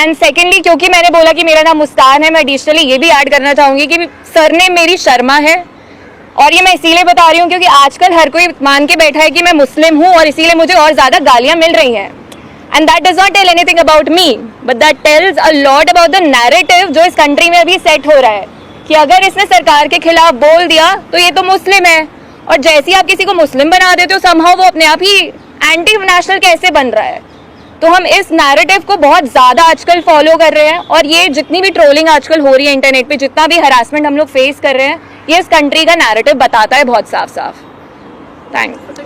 And secondly, क्योंकि मैंने बोला कि मेरा नाम मुस्कान है, मैं एडिशनली ये भी ऐड करना चाहूँगी कि सरनेम मेरी शर्मा है। और ये मैं इसीलिए बता रही हूँ क्योंकि आजकल हर कोई मान के बैठा है कि मैं मुस्लिम हूँ और इसीलिए मुझे और ज़्यादा गालियाँ मिल रही हैं। And that does not tell anything about me, but that tells a lot about the narrative जो इस कंट्री में अभी सेट हो रहा है कि अगर इसने सरकार के खिलाफ बोल दिया तो ये तो मुस्लिम है, और जैसे ही आप किसी को मुस्लिम बना देते हो समहाउ वो अपने आप ही एंटी नेशनल कैसे बन रहा है। तो हम इस नैरेटिव को बहुत ज़्यादा आजकल फॉलो कर रहे हैं, और ये जितनी भी ट्रोलिंग आजकल हो रही है इंटरनेट पे, जितना भी हरासमेंट हम लोग फेस कर रहे हैं, ये इस कंट्री का नैरेटिव बताता है बहुत साफ साफ। थैंक्स।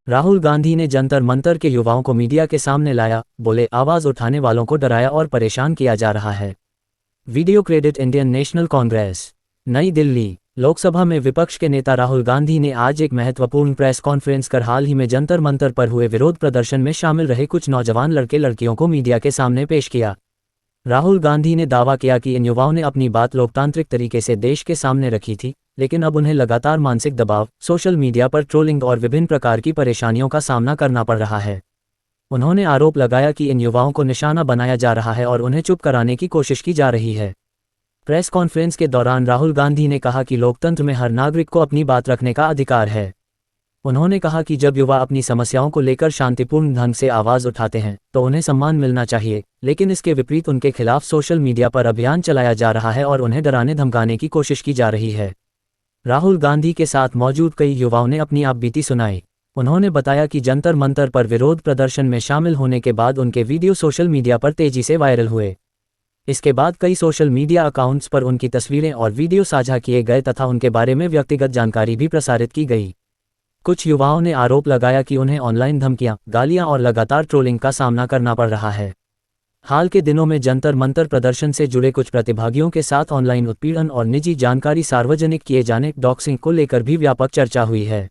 राहुल गांधी ने जंतर मंतर के युवाओं को मीडिया के सामने लाया, बोले आवाज उठाने वालों को डराया और परेशान किया जा रहा है। Video credit Indian national Congress. नई दिल्ली। लोकसभा में विपक्ष के नेता राहुल गांधी ने आज एक महत्वपूर्ण प्रेस कॉन्फ्रेंस कर हाल ही में जंतर मंतर पर हुए विरोध प्रदर्शन में शामिल रहे कुछ नौजवान लड़के लड़कियों को मीडिया के सामने पेश किया। राहुल गांधी ने दावा किया कि इन युवाओं ने अपनी बात लोकतांत्रिक तरीके से देश के सामने रखी थी, लेकिन अब उन्हें लगातार मानसिक दबाव, सोशल मीडिया पर ट्रोलिंग और विभिन्न प्रकार की परेशानियों का सामना करना पड़ रहा है। उन्होंने आरोप लगाया कि इन युवाओं को निशाना बनाया जा रहा है और उन्हें चुप कराने की कोशिश की जा रही है। प्रेस कॉन्फ्रेंस के दौरान राहुल गांधी ने कहा कि लोकतंत्र में हर नागरिक को अपनी बात रखने का अधिकार है। उन्होंने कहा कि जब युवा अपनी समस्याओं को लेकर शांतिपूर्ण ढंग से आवाज उठाते हैं तो उन्हें सम्मान मिलना चाहिए, लेकिन इसके विपरीत उनके खिलाफ सोशल मीडिया पर अभियान चलाया जा रहा है और उन्हें डराने धमकाने की कोशिश की जा रही है। राहुल गांधी के साथ मौजूद कई युवाओं ने अपनी आपबीती सुनाई। उन्होंने बताया कि जंतर मंतर पर विरोध प्रदर्शन में शामिल होने के बाद उनके वीडियो सोशल मीडिया पर तेजी से वायरल हुए। इसके बाद कई सोशल मीडिया अकाउंट्स पर उनकी तस्वीरें और वीडियो साझा किए गए तथा उनके बारे में व्यक्तिगत जानकारी भी प्रसारित की गई। कुछ युवाओं ने आरोप लगाया कि उन्हें ऑनलाइन धमकियां, गालियां और लगातार ट्रोलिंग का सामना करना पड़ रहा है। हाल के दिनों में जंतर मंतर प्रदर्शन से जुड़े कुछ प्रतिभागियों के साथ ऑनलाइन उत्पीड़न और निजी जानकारी सार्वजनिक किए जाने डॉक्सिंग को लेकर भी व्यापक चर्चा हुई है।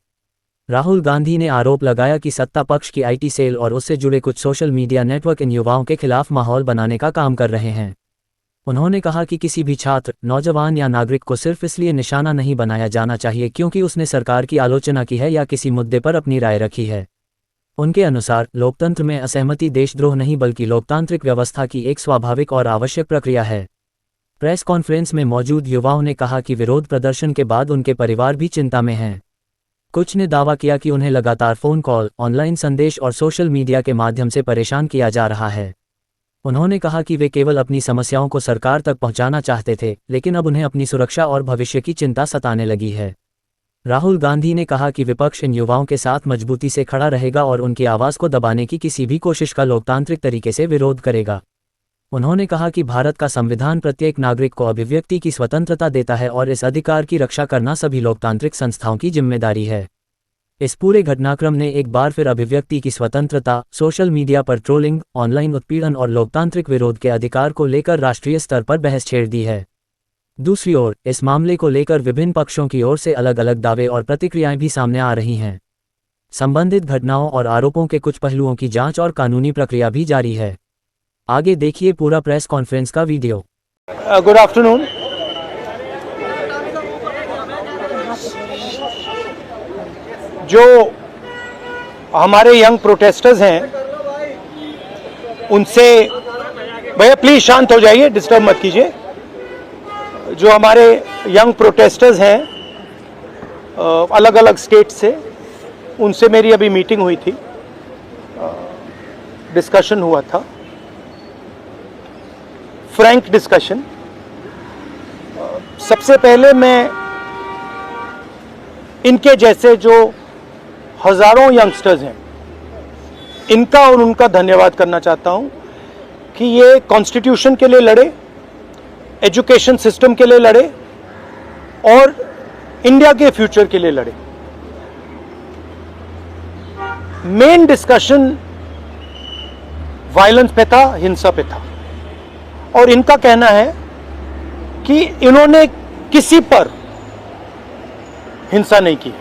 राहुल गांधी ने आरोप लगाया कि सत्ता पक्ष की आईटी सेल और उससे जुड़े कुछ सोशल मीडिया नेटवर्क इन युवाओं के खिलाफ माहौल बनाने का काम कर रहे हैं। उन्होंने कहा कि किसी भी छात्र, नौजवान या नागरिक को सिर्फ इसलिए निशाना नहीं बनाया जाना चाहिए क्योंकि उसने सरकार की आलोचना की है या किसी मुद्दे पर अपनी राय रखी है। उनके अनुसार लोकतंत्र में असहमति देशद्रोह नहीं बल्कि लोकतांत्रिक व्यवस्था की एक स्वाभाविक और आवश्यक प्रक्रिया है। प्रेस कॉन्फ्रेंस में मौजूद युवाओं ने कहा कि विरोध प्रदर्शन के बाद उनके परिवार भी चिंता में हैं। कुछ ने दावा किया कि उन्हें लगातार फोन कॉल, ऑनलाइन संदेश और सोशल मीडिया के माध्यम से परेशान किया जा रहा है। उन्होंने कहा कि वे केवल अपनी समस्याओं को सरकार तक पहुंचाना चाहते थे, लेकिन अब उन्हें अपनी सुरक्षा और भविष्य की चिंता सताने लगी है। राहुल गांधी ने कहा कि विपक्ष इन युवाओं के साथ मजबूती से खड़ा रहेगा और उनकी आवाज़ को दबाने की किसी भी कोशिश का लोकतांत्रिक तरीके से विरोध करेगा। उन्होंने कहा कि भारत का संविधान प्रत्येक नागरिक को अभिव्यक्ति की स्वतंत्रता देता है और इस अधिकार की रक्षा करना सभी लोकतांत्रिक संस्थाओं की जिम्मेदारी है। इस पूरे घटनाक्रम ने एक बार फिर अभिव्यक्ति की स्वतंत्रता, सोशल मीडिया पर ट्रोलिंग, ऑनलाइन उत्पीड़न और लोकतांत्रिक विरोध के अधिकार को लेकर राष्ट्रीय स्तर पर बहस छेड़ दी है। दूसरी ओर, इस मामले को लेकर विभिन्न पक्षों की ओर से अलग अलग दावे और प्रतिक्रियाएं भी सामने आ रही हैं। संबंधित घटनाओं और आरोपों के कुछ पहलुओं की जांच और कानूनी प्रक्रिया भी जारी है। आगे देखिए पूरा प्रेस कॉन्फ्रेंस का वीडियो। Good afternoon. जो हमारे यंग प्रोटेस्टर्स हैं उनसे, भैया प्लीज शांत हो जाइए, डिस्टर्ब मत कीजिए। जो हमारे यंग प्रोटेस्टर्स हैं अलग अलग स्टेट से, उनसे मेरी अभी मीटिंग हुई थी, डिस्कशन हुआ था, फ्रैंक डिस्कशन। सबसे पहले मैं इनके जैसे जो हजारों यंगस्टर्स हैं इनका और उनका धन्यवाद करना चाहता हूं कि ये कॉन्स्टिट्यूशन के लिए लड़े, एजुकेशन सिस्टम के लिए लड़े और इंडिया के फ्यूचर के लिए लड़े। मेन डिस्कशन वायलेंस पे था, हिंसा पे था, और इनका कहना है कि इन्होंने किसी पर हिंसा नहीं की,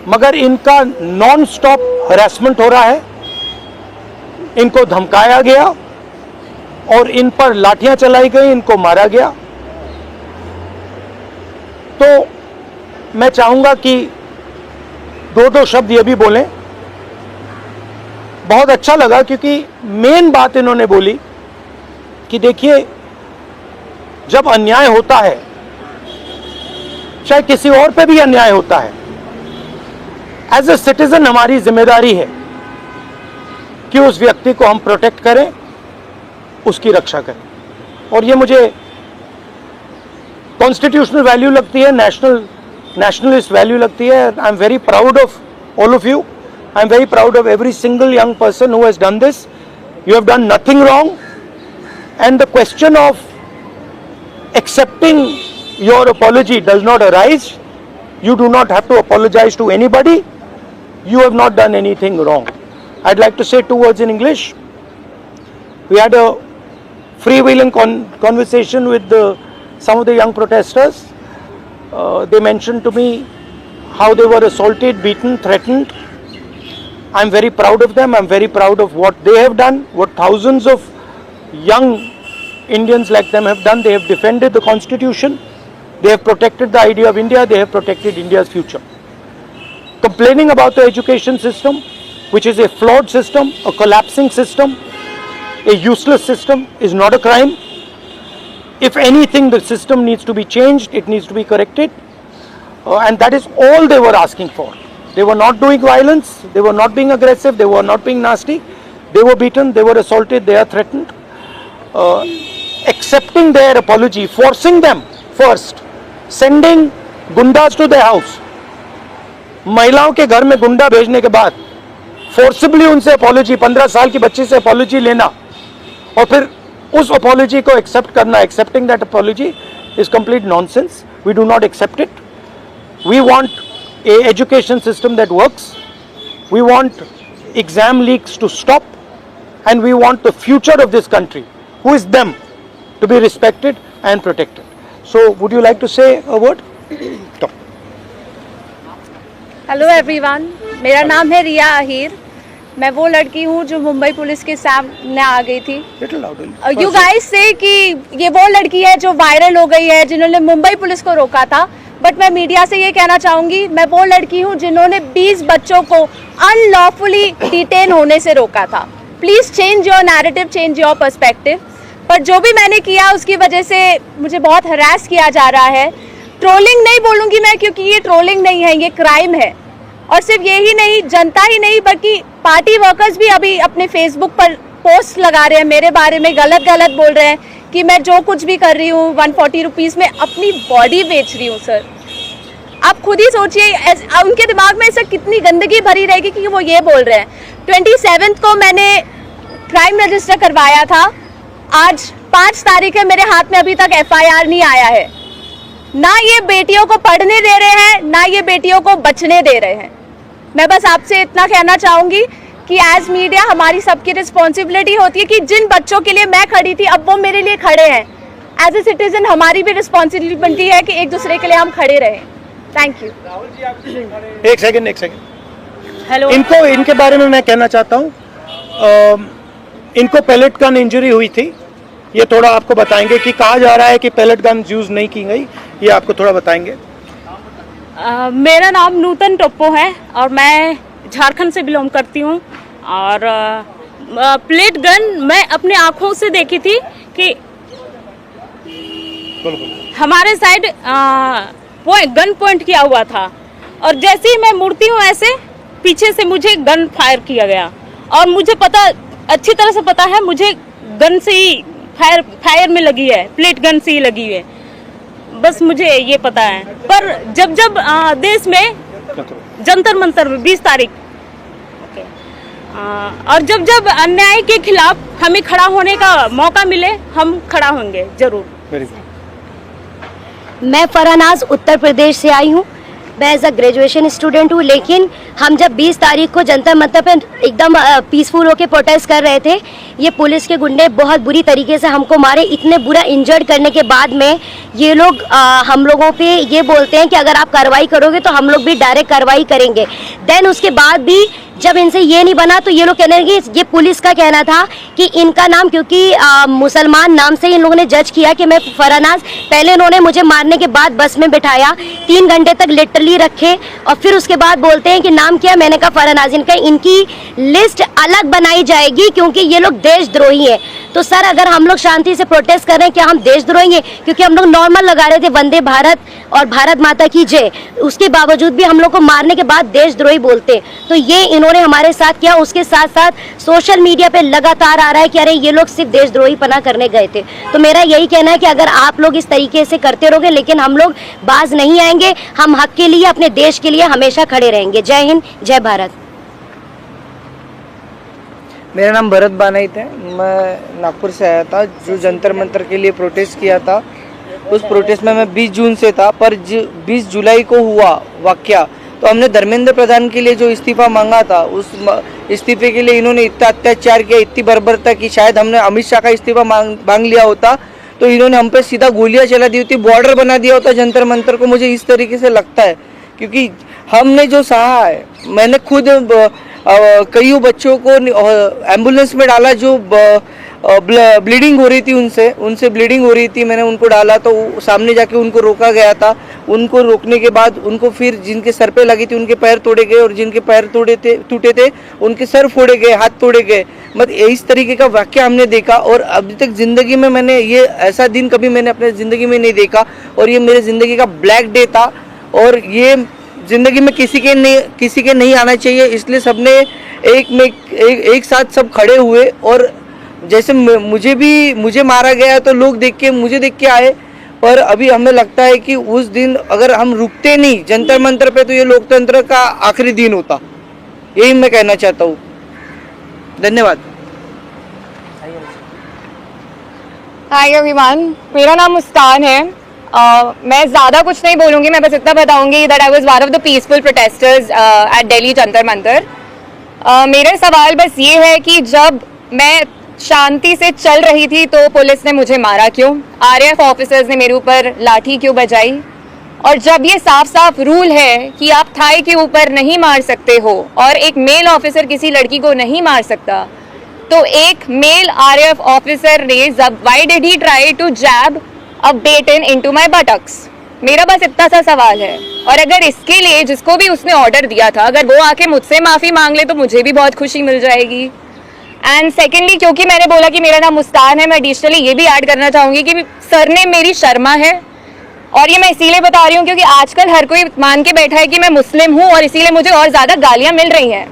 मगर इनका नॉन स्टॉप हरासमेंट हो रहा है, इनको धमकाया गया और इन पर लाठियां चलाई गई, इनको मारा गया। तो मैं चाहूंगा कि दो शब्द ये भी बोलें। बहुत अच्छा लगा क्योंकि मेन बात इन्होंने बोली कि देखिए, जब अन्याय होता है, चाहे किसी और पे भी अन्याय होता है, एज ए सिटीजन हमारी जिम्मेदारी है कि उस व्यक्ति को हम प्रोटेक्ट करें, उसकी रक्षा करें। और ये मुझे कॉन्स्टिट्यूशनल वैल्यू लगती है, नेशनलिस्ट वैल्यू लगती है। I am very proud of all of you. I am very proud of every single young person who has done this. You have done nothing wrong, and the question of accepting your apology does not arise. You do not have to apologize to anybody. You have not done anything wrong. I'd like to say 2 words in English. We had a freewheeling conversation with some of the young protesters. They mentioned to me how they were assaulted, beaten, threatened. I'm very proud of them. I'm very proud of what they have done, what thousands of young Indians like them have done. They have defended the Constitution. They have protected the idea of India. They have protected India's future. Complaining about the education system, which is a flawed system, a collapsing system, a useless system, is not a crime. If anything, the system needs to be changed. It needs to be corrected. And that is all they were asking for. They were not doing violence, they were not being aggressive, they were not being nasty. They were beaten, they were assaulted, they are threatened. Accepting their apology, forcing them first, sending gundas to their house. महिलाओं के घर में गुंडा भेजने के बाद forcibly उनसे apology, 15 साल की बच्ची से अपॉलॉजी लेना और फिर उस अपॉलॉजी को एक्सेप्ट करना, accepting that apology is complete nonsense. We do not accept it. We want a education system that works. We want exam leaks to stop, and we want the future of this country, who is them, to be respected and protected. So would you like to say a word? Talk. Hello everyone, मेरा नाम है रिया आहिर. मैं वो लड़की हूँ जो Mumbai police के सामने आ गई थी. Little louder. यू गाइस से कि ये वो लड़की है जो वायरल हो गई है, जिन्होंने मुंबई पुलिस को रोका था. बट मैं मीडिया से ये कहना चाहूँगी, मैं वो लड़की हूँ जिन्होंने 20 बच्चों को अनलॉफुली डिटेन होने से रोका था. Please change your narrative, change your perspective. पर जो भी मैंने किया उसकी वजह से मुझे बहुत हरास किया जा रहा है. ट्रोलिंग नहीं बोलूँगी मैं, क्योंकि ये ट्रोलिंग नहीं है, ये क्राइम है. और सिर्फ यही नहीं, जनता ही नहीं बल्कि पार्टी वर्कर्स भी अभी अपने फेसबुक पर पोस्ट लगा रहे हैं, मेरे बारे में गलत बोल रहे हैं कि मैं जो कुछ भी कर रही हूँ 140 रुपीज़ में अपनी बॉडी बेच रही हूँ. सर आप खुद ही सोचिए, उनके दिमाग में ऐसा कितनी गंदगी भरी रहेगी कि वो ये बोल रहे हैं. 27 को मैंने क्राइम रजिस्टर करवाया था. आज 5 तारीख है, मेरे हाथ में अभी तक FIR नहीं आया है. ना ये बेटियों को पढ़ने दे रहे हैं, ना ये बेटियों को बचने दे रहे हैं. मैं बस आपसे इतना कहना चाहूँगी कि एज मीडिया हमारी सबकी रिस्पॉन्सिबिलिटी होती है कि जिन बच्चों के लिए मैं खड़ी थी अब वो मेरे लिए खड़े हैं. एज ए सिटीजन हमारी भी रिस्पॉन्सिबिलिटी है कि एक दूसरे के लिए हम खड़े रहें. Thank you. एक सेकंड. हेलो. इनके बारे में मैं कहना चाहता हूँ. इनको पैलेट गन इंजरी हुई थी. ये थोड़ा आपको बताएंगे कि कहा जा रहा है कि पैलेट गन यूज नहीं की गई. ये आपको थोड़ा बताएंगे. मेरा नाम नूतन टोप्पो है और मैं झारखंड से बिलोंग करती हूँ. और प्लेट गन मैं अपने आँखों से देखी थी कि हमारे साइड गन पॉइंट किया हुआ था. और जैसे ही मैं मुड़ती हूँ ऐसे पीछे से मुझे गन फायर किया गया. और मुझे पता, अच्छी तरह से पता है, मुझे गन से ही फायर में लगी है, प्लेट गन से ही लगी है. बस मुझे ये पता है. पर जब देश में जंतर मंतर में 20 तारीख और जब अन्याय के खिलाफ हमें खड़ा होने का मौका मिले, हम खड़ा होंगे जरूर. मैं फरहनाज उत्तर प्रदेश से आई हूँ. मैं एज अ ग्रेजुएशन स्टूडेंट हूँ. लेकिन हम जब 20 तारीख को जंतर मंतर पे एकदम पीसफुल होकर प्रोटेस्ट कर रहे थे, ये पुलिस के गुंडे बहुत बुरी तरीके से हमको मारे. इतने बुरा इंजर्ड करने के बाद में ये लोग हम लोगों पे ये बोलते हैं कि अगर आप कार्रवाई करोगे तो हम लोग भी डायरेक्ट कार्रवाई करेंगे. देन उसके बाद भी जब इनसे ये नहीं बना तो ये लोग कहने लगे, ये पुलिस का कहना था कि इनका नाम, क्योंकि मुसलमान नाम से इन लोगों ने जज किया कि मैं फरहनाज. पहले इन्होंने मुझे मारने के बाद बस में बिठाया, 3 घंटे तक लिटरली रखे और फिर उसके बाद बोलते हैं कि नाम क्या. मैंने कहा फरहनाज. इनकी लिस्ट अलग बनाई जाएगी क्योंकि ये लोग देशद्रोही हैं. तो सर अगर हम लोग शांति से प्रोटेस्ट कर रहे हैं क्या हम देशद्रोही हैं? क्योंकि हम लोग नॉर्मल लगा रहे थे वंदे भारत और भारत माता की जय, उसके बावजूद भी हम लोग को मारने के बाद देशद्रोही बोलते। तो ये इन्होंने हमारे साथ किया। उसके साथ साथ सोशल मीडिया पे लगातार आ रहा है कि अरे ये लोग सिर्फ देशद्रोही पना करने गए थे। तो मेरा यही कहना है कि अगर आप लोग इस तरीके से करते रहोगे लेकिन हम लोग बाज नहीं आएंगे, हम हक के लिए अपने देश के लिए हमेशा खड़े रहेंगे। जय हिंद, जय भारत। मेरा नाम भरत बानाइत है। मैं नागपुर से आया था जो जंतर मंतर के लिए प्रोटेस्ट किया था। उस प्रोटेस्ट में मैं 20 जून से था, पर 20 जुलाई को हुआ वाकया तो हमने धर्मेंद्र प्रधान के लिए जो इस्तीफा मांगा था, उस इस्तीफे के लिए इन्होंने इतना अत्याचार किया, इतनी बर्बरता की शायद हमने अमित शाह का इस्तीफा मांग लिया होता तो इन्होंने हम पे सीधा गोलियां चला दी होती, बॉर्डर बना दिया होता जंतर मंतर को। मुझे इस तरीके से लगता है क्योंकि हमने जो सहा है, मैंने खुद कई बच्चों को एम्बुलेंस में डाला जो ब्लीडिंग हो रही थी, उनसे ब्लीडिंग हो रही थी, मैंने उनको डाला तो सामने जाके उनको रोका गया था। उनको रोकने के बाद उनको फिर जिनके सर पे लगी थी उनके पैर तोड़े गए और जिनके पैर टूटे थे उनके सर फोड़े गए, हाथ तोड़े गए। मतलब इस तरीके का वाक्य हमने देखा और अभी तक ज़िंदगी में मैंने ये ऐसा दिन कभी मैंने अपने ज़िंदगी में नहीं देखा और ये मेरे ज़िंदगी का ब्लैक डे था और ये ज़िंदगी में किसी के नहीं आना चाहिए। इसलिए सबने एक साथ सब खड़े हुए और जैसे मुझे मारा गया तो लोग मुझे देख के आए, पर अभी हमें लगता है कि उस दिन अगर हम रुकते नहीं जंतर मंतर पे तो ये लोकतंत्र का आखिरी दिन होता। यही मैं कहना चाहता हूँ। धन्यवाद। हाय एवरीवन, मेरा नाम मुस्कान है। मैं ज़्यादा कुछ नहीं बोलूँगी, मैं बस इतना बताऊँगी that I was one of the peaceful protesters at Delhi Jantar Mantar. मेरा सवाल बस ये है कि जब मैं शांति से चल रही थी तो पुलिस ने मुझे मारा क्यों? आरएएफ ऑफिसर्स ने मेरे ऊपर लाठी क्यों बजाई? और जब ये साफ साफ रूल है कि आप थाई के ऊपर नहीं मार सकते हो और एक मेल ऑफिसर किसी लड़की को नहीं मार सकता, तो एक मेल आरएएफ ऑफिसर ने why did he try to jab a baton into my buttocks? मेरा बस इतना सा सवाल है। और अगर इसके लिए जिसको भी उसने ऑर्डर दिया था अगर वो आके मुझसे माफ़ी मांग ले तो मुझे भी बहुत खुशी मिल जाएगी। एंड सेकेंडली, क्योंकि मैंने बोला कि मेरा नाम मुस्कान है, मैं एडिशनली ये भी ऐड करना चाहूँगी कि सरनेम मेरी शर्मा है। और ये मैं इसीलिए बता रही हूँ क्योंकि आजकल हर कोई मान के बैठा है कि मैं मुस्लिम हूँ और इसीलिए मुझे और ज़्यादा गालियाँ मिल रही हैं।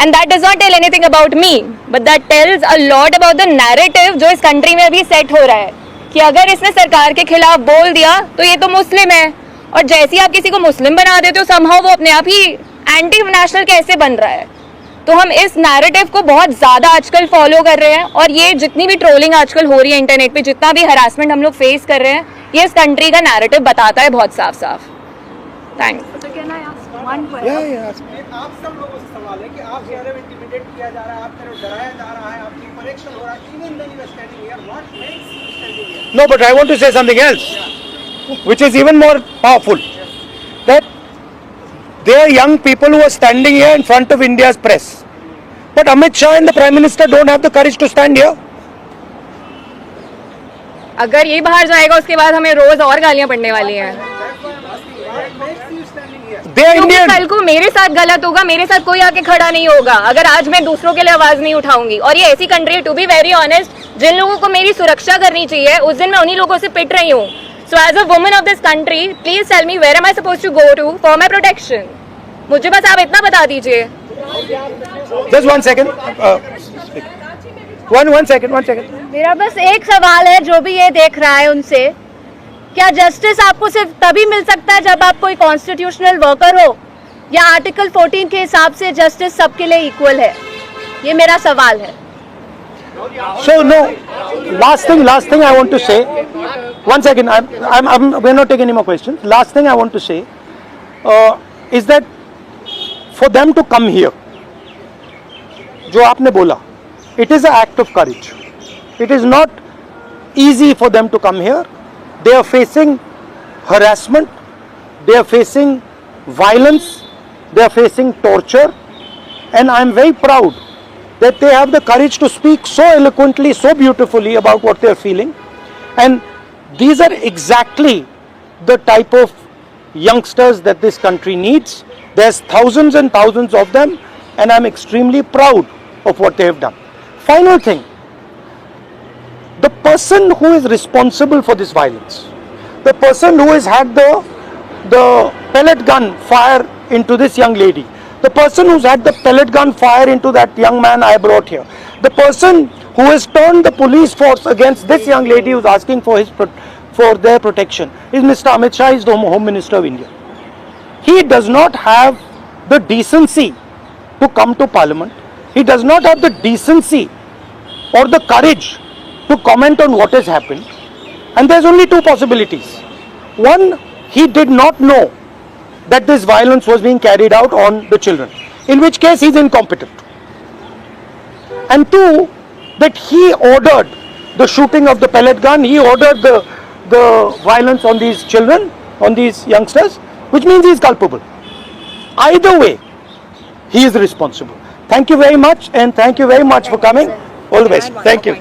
And that does not tell anything about me, but that tells a lot about the narrative जो इस कंट्री में अभी सेट हो रहा है कि अगर इसने सरकार के खिलाफ बोल दिया तो ये तो मुस्लिम है, और जैसे ही आप किसी को मुस्लिम बना देते हो समहाउ वो अपने आप ही एंटी नेशनल कैसे बन रहा है। तो हम इस नैरेटिव को बहुत ज़्यादा आजकल फॉलो कर रहे हैं और ये जितनी भी ट्रोलिंग आजकल हो रही है इंटरनेट पे, जितना भी हरासमेंट हम लोग फेस कर रहे हैं, ये इस कंट्री का नैरेटिव बताता है बहुत साफ साफ। थैंक्स। आप सब लोगों से सवाल है कि आप ज़्यादा इंटिमिडेट किया जा रहा है, आप तरफ डराया जा रहा है, आपकी कनेक्शन हो रहा है, even then you are standing here, what makes you standing here? No, but I want to say something else, which is even more powerful. That there are young people who are standing here in front of India's press, but Amit Shah and the Prime Minister don't have the courage to stand here. अगर ये बाहर जाएगा उसके बाद हमें रोज और गालियां पड़ने वाली हैं। They are क्योंकि Indian. कल को मेरे साथ गलत होगा, मेरे साथ कोई आके खड़ा नहीं होगा अगर आज मैं दूसरों के लिए आवाज नहीं उठाऊंगी। और ये ऐसी कंट्री है, टू बी वेरी ऑनेस्ट, जिन लोगों को मेरी सुरक्षा करनी चाहिए उस दिन मैं उन्हीं लोगों से पिट रही हूँ। So as a woman of this country, please tell me where am I supposed to go to for my protection. मुझे बस आप इतना बता दीजिए। Just 1 second. One second. मेरा बस एक सवाल है जो भी ये देख रहा है उनसे, क्या जस्टिस आपको सिर्फ तभी मिल सकता है जब आप कोई कॉन्स्टिट्यूशनल वर्कर हो, या आर्टिकल 14 के हिसाब से जस्टिस सबके लिए इक्वल है? ये मेरा सवाल है। So no. Last thing I want to say. 1 second. We're not taking any more questions. Last thing I want to say is that for them to come here, जो आपने बोला, it is an act of courage. It is not easy for them to come here. They are facing harassment. They are facing violence. They are facing torture. And I am very proud that they have the courage to speak so eloquently, so beautifully about what they are feeling. And these are exactly the type of youngsters that this country needs. There's thousands and thousands of them, and I'm extremely proud of what they have done. Final thing, the person who is responsible for this violence, the person who has had the pellet gun fire into this young lady, the person who's had the pellet gun fire into that young man I brought here, the person who has turned the police force against this young lady who's asking for their protection is Mr. Amit Shah, is the Home Minister of India. He does not have the decency to come to Parliament. He does not have the decency or the courage to comment on what has happened. And there's only two possibilities. One, he did not know that this violence was being carried out on the children, in which case he's incompetent. And two, that he ordered the shooting of the pellet gun, he ordered the violence on these children, on these youngsters, which means he is culpable. Either way, he is responsible. Thank you very much, and thank you very much for coming. All the best. Thank you.